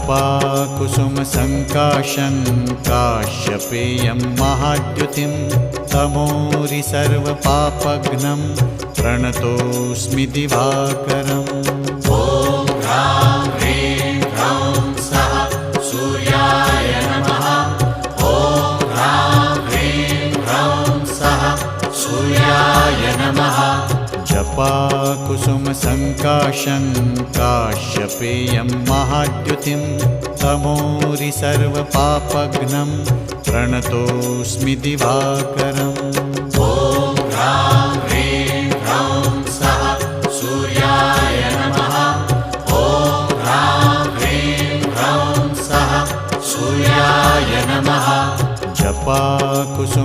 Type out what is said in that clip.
जपाकुसुमसङ्काशं काश्यपेयं महाद्युतिं तमोरि सर्वपापघ्नं प्रणतोऽस्मि दिवाकरम्। ॐ ह्रां ह्रीं ह्रौं सः सूर्याय नमः। ॐ ह्रां ह्रीं ह्रौं सः सूर्याय नमः। जपाकुसुमसङ्काशं काश्यपेयं महाद्युतिं तमोरि सर्वपापघ्नं प्रणतोऽस्मि दिवाकरम्। ॐ ह्रां ह्रीं ह्रौं सः सूर्याय नमः। ॐ ह्रां ह्रीं ह्रौं सः सूर्याय नमः। जपाकुसुमसङ्काशं